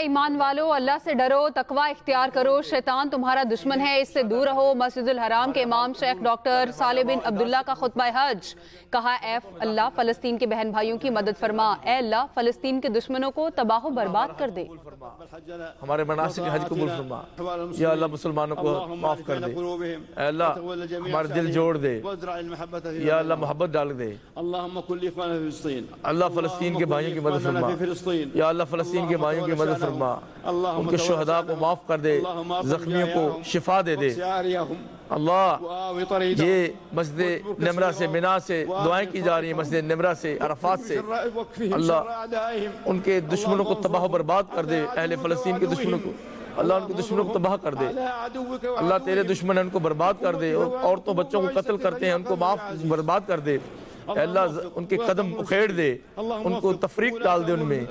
ईमान वालो, अल्लाह से डरो, तकवा इख्तियार करो, शैतान तुम्हारा दुश्मन है, इससे दूर रहो। मस्जिदुल हराम के इमाम शेख डॉक्टर साले बिन अब्दुल्ला का खुतबा हज। कहा, ए अल्लाह फ़लस्तीन के बहन भाइयों की मदद फरमा, ए अल्लाह फ़लस्तीन के दुश्मनों को तबाह बर्बाद कर दे। हमारे मनासिक हज कबूल फरमा, या अल्लाह मुसलमानों को माफ कर दे, ए अल्लाह हमारे दिल जोड़ दे, या अल्लाह मोहब्बत डाल दे। अल्लाह फ़लस्तीन के भाइयों की मदद फरमा, या अल्लाह फ़लस्तीन के भाइयों की मदद फरमा, उनके शुहदा को माफ कर दे, जख्मियों को शिफा दे दे। अल्लाह ये मस्जिद निमरा से, मिना से दुआएं की जा रही है, मस्जिद निमरा से, अरफात से, अल्लाह उनके दुश्मनों को तबाह बर्बाद कर दे, अहले फ़लस्तीन के दुश्मनों को, अल्लाह उनके दुश्मनों को तबाह कर दे। अल्लाह तेरे दुश्मन है, उनको बर्बाद कर दे, औरतों बच्चों को कत्ल करते हैं, उनको माफ बर्बाद कर दे। अल्लाह उनके कदम उखेड़ दे, उनको तफरीक डाल दे उनमें।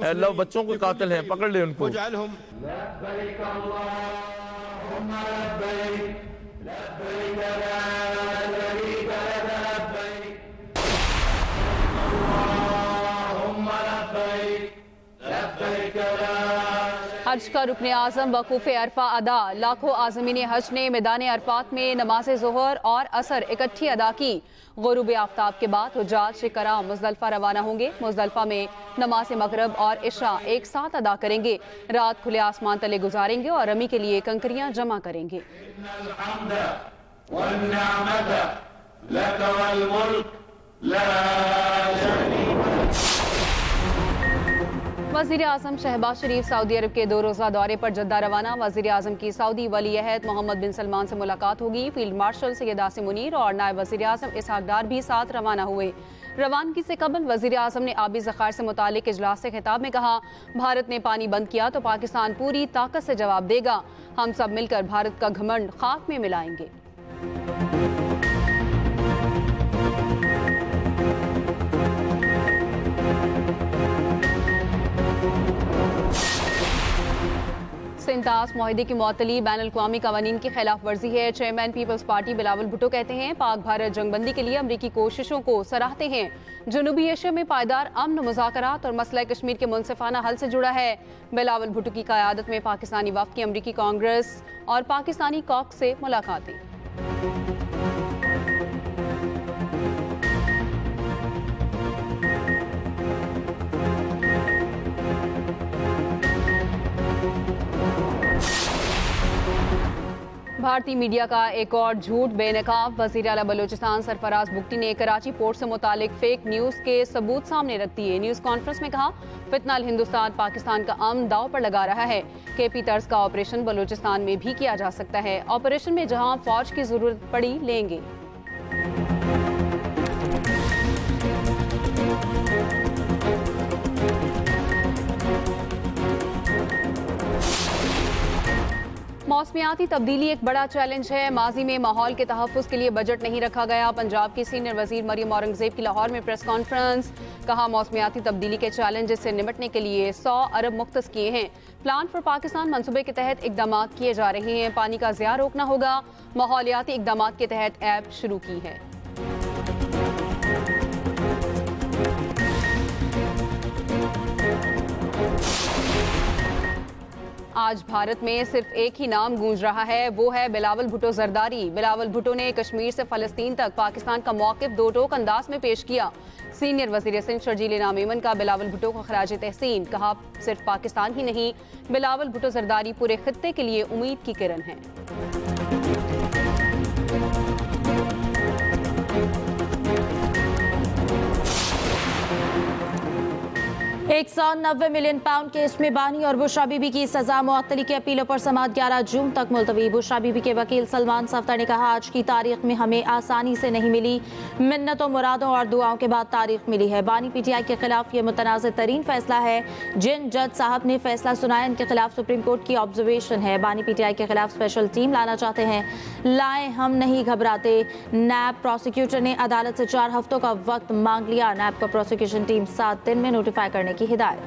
अल्लाह बच्चों को कातिल हैं, पकड़ ले उनको। हज का रुकने आज़म वकूफ़े अरफा अदा। लाखों आज़मीन हज ने मैदान अरफात में नमाज ज़ोहर और असर इकट्ठी अदा की। गुरूब आफ्ताब के बाद हुज्जाज कराम मुज़दलिफ़ा रवाना होंगे। मुज़दलिफ़ा में नमाज मगरब और इशा एक साथ अदा करेंगे। रात खुले आसमान तले गुजारेंगे और रमी के लिए कंकरियां जमा करेंगे। वज़ीर आज़म शहबाज शरीफ सऊदी अरब के 2 रोज़ा दौरे पर जद्दा रवाना। वज़ीर आज़म की सऊदी वली अहद मोहम्मद बिन सलमान से मुलाकात होगी। फील्ड मार्शल सैयद आसिम मुनीर और नायब वज़ीर आज़म इसहाक डार भी साथ रवाना हुए। रवानगी से कबल वज़ीर आज़म ने आबी ज़खायर से मुतालिक इजलास से खिताब में कहा, भारत ने पानी बंद किया तो पाकिस्तान पूरी ताकत से जवाब देगा। हम सब मिलकर भारत का घमंड खाक में मिलाएंगे। सिंतास मुआहदे की मुअत्तली बैनुल-अक़वामी क़वानीन की खिलाफ वर्जी है। Chairman Peoples Party Bilawal Bhutto कहते हैं, पाक भारत जंगबंदी के लिए अमरीकी कोशिशों को सराहते हैं। जनूबी एशिया में पायदार अमन, मुज़ाकरात और मसला कश्मीर के मुनसिफाना हल से जुड़ा है। बिलावल भुट्टो की क़यादत में पाकिस्तानी वफ़द की अमरीकी कांग्रेस और पाकिस्तानी कॉक से मुलाकातें। भारतीय मीडिया का एक और झूठ बेनकाब। वज़ीर आला बलोचिस्तान सरफराज बुगटी ने कराची पोर्ट से मुतालिक फेक न्यूज़ के सबूत सामने रख दिए। न्यूज़ कॉन्फ्रेंस में कहा, फितना अल हिंदुस्तान पाकिस्तान का अमन दाव पर लगा रहा है। केपी तर्ज का ऑपरेशन बलोचिस्तान में भी किया जा सकता है। ऑपरेशन में जहां फौज की जरूरत पड़ी लेंगे। मौसमियाती तब्दीली एक बड़ा चैलेंज है। माजी में माहौल के तहफ़्फ़ुज़ के लिए बजट नहीं रखा गया। पंजाब की सीनियर वज़ीर मरियम औरंगज़ेब की लाहौर में प्रेस कॉन्फ्रेंस। कहा, मौसमियाती तब्दीली के चैलेंज से निपटने के लिए 100 अरब मुख्तस किए हैं। प्लान फॉर पाकिस्तान मंसूबे के तहत इकदाम किए जा रहे हैं। पानी का ज़िया रोकना होगा। माहौलियाती इकदाम के तहत ऐप शुरू की है। आज भारत में सिर्फ एक ही नाम गूंज रहा है, वो है बिलावल भुट्टो जरदारी। बिलावल भुट्टो ने कश्मीर से फ़लस्तीन तक पाकिस्तान का मौक़िफ़ दो टोक अंदाज में पेश किया। सीनियर वज़ीर सिंध शर्जील इनाम मेमन का बिलावल भुट्टो को खराज तहसीन। कहा, सिर्फ पाकिस्तान ही नहीं, बिलावल भुट्टो जरदारी पूरे खित्ते के लिए उम्मीद की किरण है। 190 मिलियन पाउंड के इसमें बानी और बुशरा बीबी की सजा। मुअत्तली की अपीलों पर समाअत 11 जून तक मुलतवी। बुशरा बीबी के वकील सलमान सफ्तर ने कहा, आज की तारीख में हमें आसानी से नहीं मिली, मिन्नतों, मुरादों और दुआओं के बाद तारीख मिली है। बानी PTI के खिलाफ ये मुतनाज़ तरीन फैसला है। जिन जज साहब ने फैसला सुनाया, इनके खिलाफ सुप्रीम कोर्ट की ऑब्जर्वेशन है। बानी PTI के खिलाफ स्पेशल टीम लाना चाहते हैं, लाएं, हम नहीं घबराते। नैब प्रोसिक्यूटर ने अदालत से 4 हफ्तों का वक्त मांग लिया। नैब को प्रोसिक्यूशन टीम 7 दिन में नोटिफाई करने की हिदायत।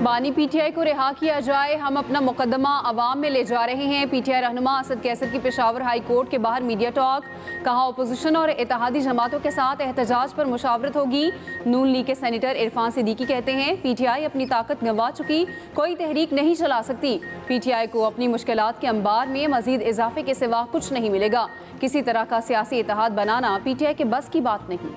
बानी पीटीआई को रिहा किया जाए, हम अपना मुकदमा अवाम में ले जा रहे हैं। पीटीआई रहनुमा असद कैसर की पेशावर हाई कोर्ट के बाहर मीडिया टॉक। कहा अपोजिशन और इत्तेहादी जमातों के साथ एहतजाज पर मुशावरत होगी। नून लीग के सेनेटर इरफान सिद्दीकी कहते हैं पीटीआई अपनी ताकत गंवा चुकी, कोई तहरीक नहीं चला सकती। पीटीआई को अपनी मुश्किलात के अंबार में मजीद इजाफे के सिवा कुछ नहीं मिलेगा। किसी तरह का सियासी इत्तेहाद बनाना पीटीआई के बस की बात नहीं।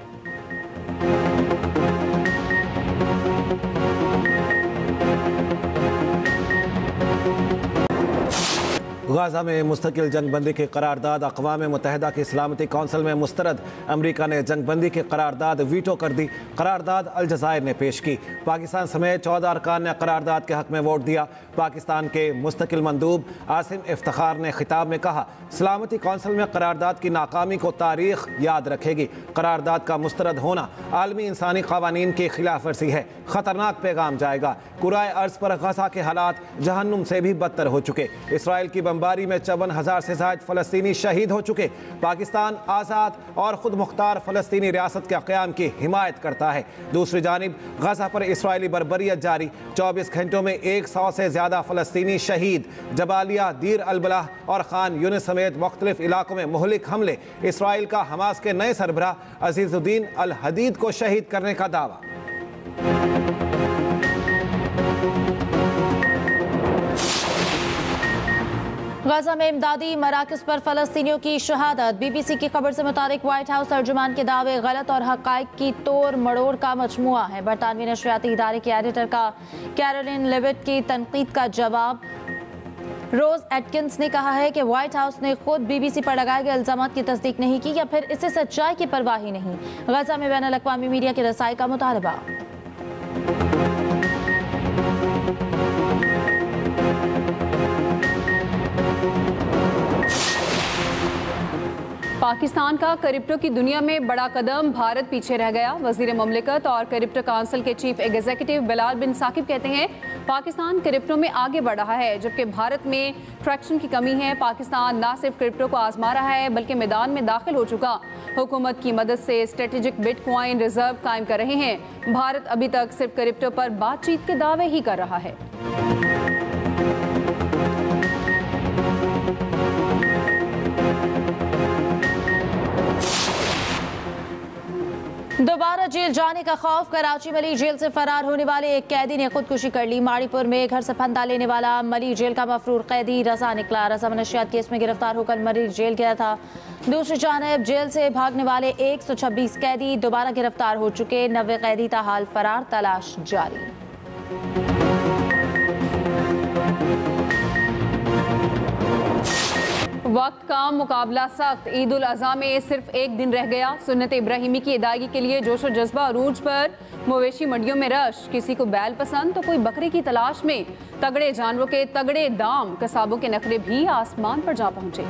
गाज़ा में मुस्तकिल जंगबंदी की करारदाद अक़वाम मुत्तहिदा की सलामती कौंसिल में मुस्तरद। अमरीका ने जंगबंदी की करारदाद वीटो कर दी। करारदाद अलजज़ायर ने पेश की। पाकिस्तान समेत 14 अरकान ने करारदाद के हक़ में वोट दिया। पाकिस्तान के मुस्तकिल मंदूब आसिम इफ्तिखार ने खिताब में कहा सलामती कौंसिल में करारदाद की नाकामी को तारीख याद रखेगी। करारदाद का मुस्तरद होना आलमी इंसानी क़वानीन की खिलाफ वर्जी है। ख़तरनाक पैगाम जाएगा। कुराए अर्ज़ पर गज़ा के हालात जहन्नुम से भी बदतर हो चुके। इसराइल की बमबारी में 54,000 से ज़ायद फ़लस्तीनी शहीद हो चुके। पाकिस्तान आज़ाद और ख़ुद मुख्तार फ़लस्तीनी रियासत के क़याम की हिमायत करता है। दूसरी जानिब गज़ा पर इसराइली बर्बरियत जारी। 24 घंटों में 100 से ज़्यादा फ़लस्तीनी शहीद। जबालिया, दीर अल-बलाह और खान यूनिस समेत मुख्तलिफ इलाकों में मुहलिक हमले। इसराइल का हमास के नए सरबराह अज़ीज़ुद्दीन अल हदीद को शहीद करने का दावा। गज़ा में इमदादी मराकज़ पर फ़लस्तीनियों की शहादत। BBC की खबर से मुताबिक व्हाइट हाउस तर्जुमान के दावे गलत और हक़ाइक़ की तोड़ मड़ोड़ का मजमुआ है। बरतानवी नशरियाती इदारे के एडिटर का कैरोलिन लेविट की तनकीद का जवाब। रोज़ एटकिंस ने कहा है कि व्हाइट हाउस ने खुद BBC पर लगाए गए इल्ज़ामात की तस्दीक नहीं की या फिर इससे सच्चाई की परवाह ही नहीं। गज़ा में बैनुल अक़वामी मीडिया की रसाई का मुतालबा। पाकिस्तान का क्रिप्टो की दुनिया में बड़ा कदम, भारत पीछे रह गया। वज़ीर मुमलिकत और क्रिप्टो काउंसिल के चीफ एग्जीक्यूटिव बिलाल बिन साकिब कहते हैं पाकिस्तान क्रिप्टो में आगे बढ़ रहा है जबकि भारत में ट्रैक्शन की कमी है। पाकिस्तान न सिर्फ क्रिप्टो को आजमा रहा है बल्कि मैदान में दाखिल हो चुका। हुकूमत की मदद से स्ट्रेटेजिक बिटकॉइन रिजर्व कायम कर रहे हैं। भारत अभी तक सिर्फ क्रिप्टो पर बातचीत के दावे ही कर रहा है। दोबारा जेल जाने का खौफ। कराची मली जेल से फरार होने वाले एक कैदी ने खुदकुशी कर ली। माड़ीपुर में घर से फंदा लेने वाला मली जेल का मफरूर कैदी रजा निकला। रजा मनशियात केस में गिरफ्तार होकर मली जेल गया था। दूसरी जानिब जेल से भागने वाले 126 कैदी दोबारा गिरफ्तार हो चुके। 90 कैदी ताहाल फरार, तलाश जारी। वक्त का मुकाबला सख्त। ईद उल अज़हा में सिर्फ एक दिन रह गया। सुन्नत इब्राहिमी की अदायगी के लिए जोश और जज्बा अरूज पर। मवेशी मंडियों में रश, किसी को बैल पसंद तो कोई बकरे की तलाश में। तगड़े जानवरों के तगड़े दाम, कसाबों के नखरे भी आसमान पर जा पहुंचे।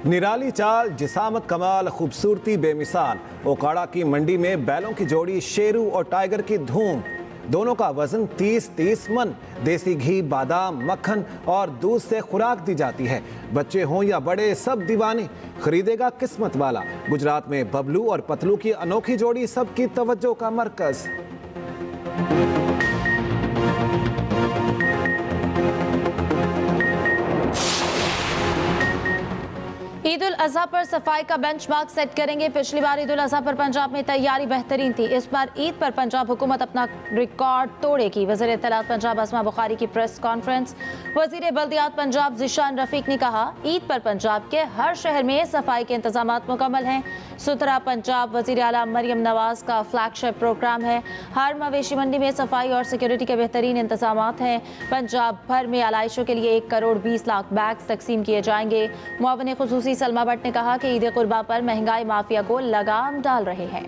निराली चाल, जिसामत कमाल, खूबसूरती बेमिसाल। ओकाड़ा की मंडी में बैलों की जोड़ी शेरू और टाइगर की धूम। दोनों का वजन 30-30 मन। देसी घी, बादाम, मक्खन और दूध से खुराक दी जाती है। बच्चे हों या बड़े सब दीवाने। खरीदेगा किस्मत वाला। गुजरात में बबलू और पतलू की अनोखी जोड़ी सबकी तवज्जो का मरकज। ईद उल अज़हा पर सफाई का बेंचमार्क सेट करेंगे। पिछली बार ईद उल अज़हा पर पंजाब में तैयारी बेहतरीन थी। इस बार ईद पर पंजाब हुकूमत अपना रिकॉर्ड तोड़ेगी। वज़ीर इत्तलात पंजाब अस्मा बुखारी की प्रेस कॉन्फ्रेंस। वज़ीर बल्दियात पंजाब ज़िशान रफ़ीक ने कहा ईद पर पंजाब के हर शहर में सफाई के इंतजाम मुकम्मल हैं। सुथरा पंजाब वज़ीर आला मरियम नवाज का फ्लैगशिप प्रोग्राम है। हर मवेशी मंडी में सफाई और सिक्योरिटी के बेहतरीन इंतजाम हैं। पंजाब भर में आलाइशों के लिए 1 करोड़ 20 लाख बैग्स तकसीम किए जाएंगे। मुआविन खुसूसी सलमा भट्ट ने कहा कि ईद कुर्बा पर महंगाई माफिया को लगाम डाल रहे हैं।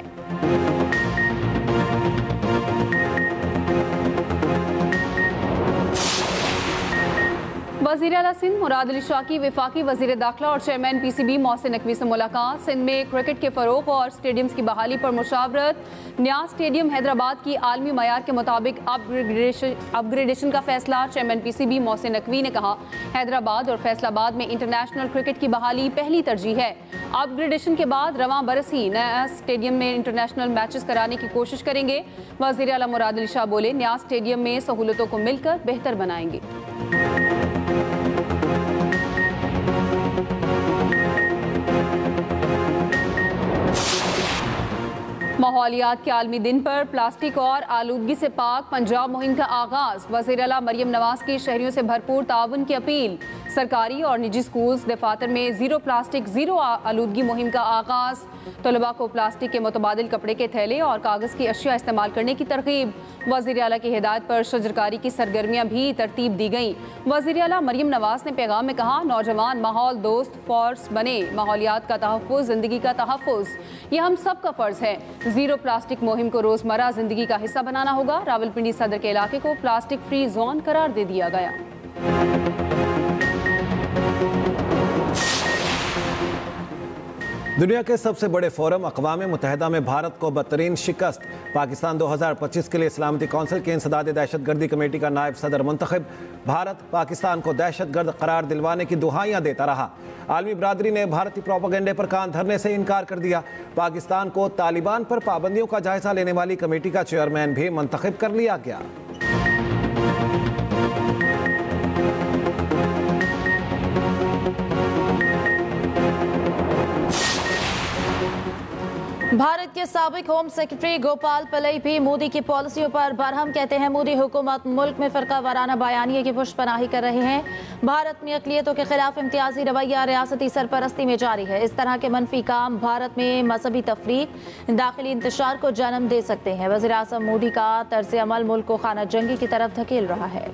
वज़ीर आला सिंध मुराद अली शाह की वफाकी वज़ीर दाखिला और चेयरमैन PCB मोहसिन नकवी से मुलाकात। सिंध में क्रिकेट के फ़रोग़ और स्टेडियम्स की बहाली पर मुशावरत। न्याज स्टेडियम हैदराबाद की आलमी मयार के मुताबिक अपग्रेडेशन का फैसला। चेयरमैन PCB मोहसिन नकवी ने कहा, हैदराबाद और फैसलाबाद में इंटरनेशनल क्रिकेट की बहाली पहली तरजीह है। अपग्रेडेशन के बाद रवां बरस ही न्याज स्टेडियम में इंटरनेशनल मैचेस कराने की कोशिश करेंगे। वज़ीर आला मुराद अली शाह बोले, न्याज स्टेडियम में सहूलतों को मिलकर बेहतर बनाएंगे। माहौलियात के आलमी दिन पर प्लास्टिक और आलूदगी से पाक पंजाब मुहिम का आगाज। वज़ीर आला मरियम नवाज की शहरियों से भरपूर ताउन की अपील। सरकारी और निजी स्कूल्स दफातर में ज़ीरो प्लास्टिक ज़ीरो आलूदगी मुहिम का आगाज। तलबा को प्लास्टिक के मुतबादिल कपड़े के थैले और कागज़ की अशिया इस्तेमाल करने की तरगीब। वज़ीर आला की हिदायत पर शजरकारी की सरगर्मियाँ भी तरतीब दी गईं। वज़ीर आला मरियम नवाज ने पैगाम में कहा, नौजवान माहौल दोस्त फोर्स बने। माहौलियात का तहफ़्फ़ुज़ ज़िंदगी का तहफ़्फ़ुज़, यह हम सब का फ़र्ज़ है। ज़ीरो प्लास्टिक मुहिम को रोज़मर्रा ज़िंदगी का हिस्सा बनाना होगा। रावलपिंडी सदर के इलाके को प्लास्टिक फ्री जोन करार दे दिया गया। दुनिया के सबसे बड़े फोरम अक़वाम मुत्तहिदा में भारत को बदतरीन शिकस्त। पाकिस्तान 2025 के लिए सलामती कौंसिल की इंसदाद दहशतगर्दी कमेटी का नायब सदर मुंतखब। भारत पाकिस्तान को दहशतगर्द करार दिलवाने की दुहाइयाँ देता रहा। आलमी बरादरी ने भारतीय प्रोपेगेंडे पर कान धरने से इनकार कर दिया। पाकिस्तान को तालिबान पर पाबंदियों का जायजा लेने वाली कमेटी का चेयरमैन भी मुंतखब कर लिया गया। भारत के साबिक होम सेक्रेटरी गोपाल पल्लई भी मोदी की पॉलिसियों पर बरहम। कहते हैं, मोदी हुकूमत मुल्क में फ़िरका वाराना बयानिए की पुष्पनाही कर रहे हैं। भारत में अक़लियतों के खिलाफ इम्तियाजी रवैया रियासती सरपरस्ती में जारी है। इस तरह के मनफी काम भारत में मजहबी तफरीक दाखिली इंतशार को जन्म दे सकते हैं। वज़ीर आज़म मोदी का तर्ज अमल मुल्क को खाना जंगी की तरफ धकेल रहा है।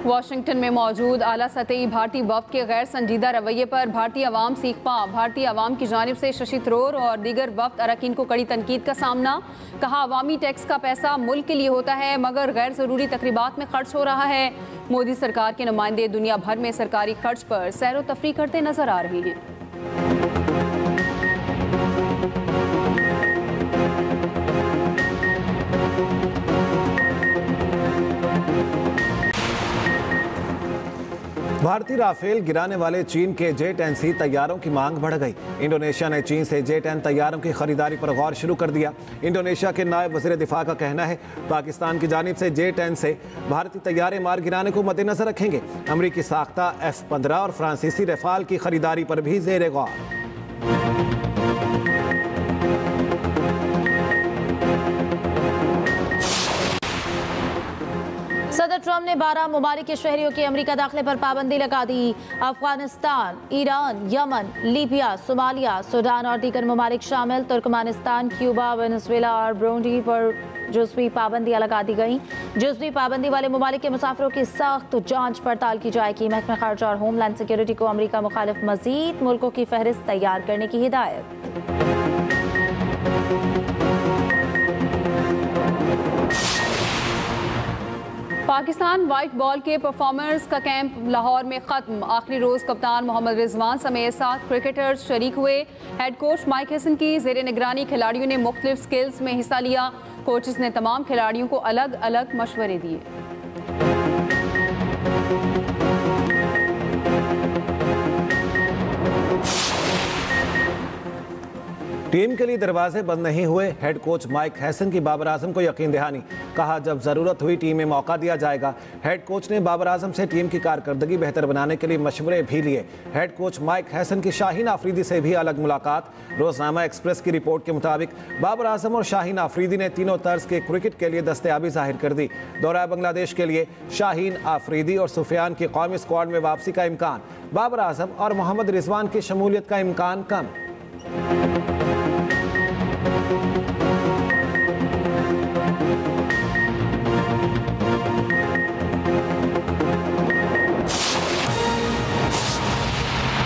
वाशिंगटन में मौजूद आला सतही भारतीय वफ़द के गैर संजीदा रवैये पर भारतीय अवाम सीख पा। भारतीय अवाम की जानिब से शशि थरूर और दीगर वफ़द अरकान को कड़ी तनकीद का सामना। कहा, अवामी टैक्स का पैसा मुल्क के लिए होता है मगर गैर ज़रूरी तकरीबात में खर्च हो रहा है। मोदी सरकार के नुमाइंदे दुनिया भर में सरकारी खर्च पर सैर व तफरीह करते नजर आ रहे हैं। भारतीय राफेल गिराने वाले चीन के J-10C तैयारों की मांग बढ़ गई। इंडोनेशिया ने चीन से J-10 तैयारों की खरीदारी पर गौर शुरू कर दिया। इंडोनेशिया के नायब वज़ीर दिफा का कहना है, पाकिस्तान की जानिब से J-10 से भारतीय तैयारे मार गिराने को मद्देनजर रखेंगे। अमरीकी साख्ता F-15 और फ्रांसीसी रफाल की खरीदारी पर भी ज़ेर गौर। सदर ट्रंप ने 12 ममालिक के शहरियों के अमरीका दाखिले पर पाबंदी लगा दी। Afghanistan, Iran, Yemen, Libya, Somalia, Sudan और दीगर ममालिक शामिल। तुर्कमानिस्तान, क्यूबा, वेनेजुएला और ब्रूंडी पर जुज़वी पाबंदियाँ लगा दी गईं। जुज़वी पाबंदी वाले ममालिक के मुसाफिरों की सख्त जांच पड़ताल की जाएगी। महकमा खारजा और होमलैंड सिक्योरिटी को अमरीका मुखालिफ मजीद मुल्कों की फहरिस्त तैयार करने की हिदायत। पाकिस्तान वाइट बॉल के परफॉर्मर्स का कैंप लाहौर में ख़त्म। आखिरी रोज़ कप्तान मोहम्मद रिजवान समेत 7 क्रिकेटर्स शरीक हुए। हेड कोच माइक हैसन की ज़ेर निगरानी खिलाड़ियों ने मुख्तलिफ स्किल्स में हिस्सा लिया। कोचेस ने तमाम खिलाड़ियों को अलग अलग मशवरे दिए। टीम के लिए दरवाजे बंद नहीं हुए। हेड कोच माइक हैसन की बाबर आजम को यकीन दहानी। कहा, जब ज़रूरत हुई टीम में मौका दिया जाएगा। हेड कोच ने बाबर आजम से टीम की कारकर्दगी बेहतर बनाने के लिए मशवरे भी लिए। हेड कोच माइक हैसन की शाहीन आफरीदी से भी अलग मुलाकात। रोजनामा एक्सप्रेस की रिपोर्ट के मुताबिक बाबर आजम और शाहीन आफरीदी ने तीनों तर्ज के क्रिकेट के लिए दस्तयाबी जाहिर कर दी। दौरा बांग्लादेश के लिए शाहीन आफरीदी और सुफियान की कौमी स्क्वाड में वापसी का इम्कान। बाबर आजम और मोहम्मद रिजवान की शमूलियत का इम्कान कम।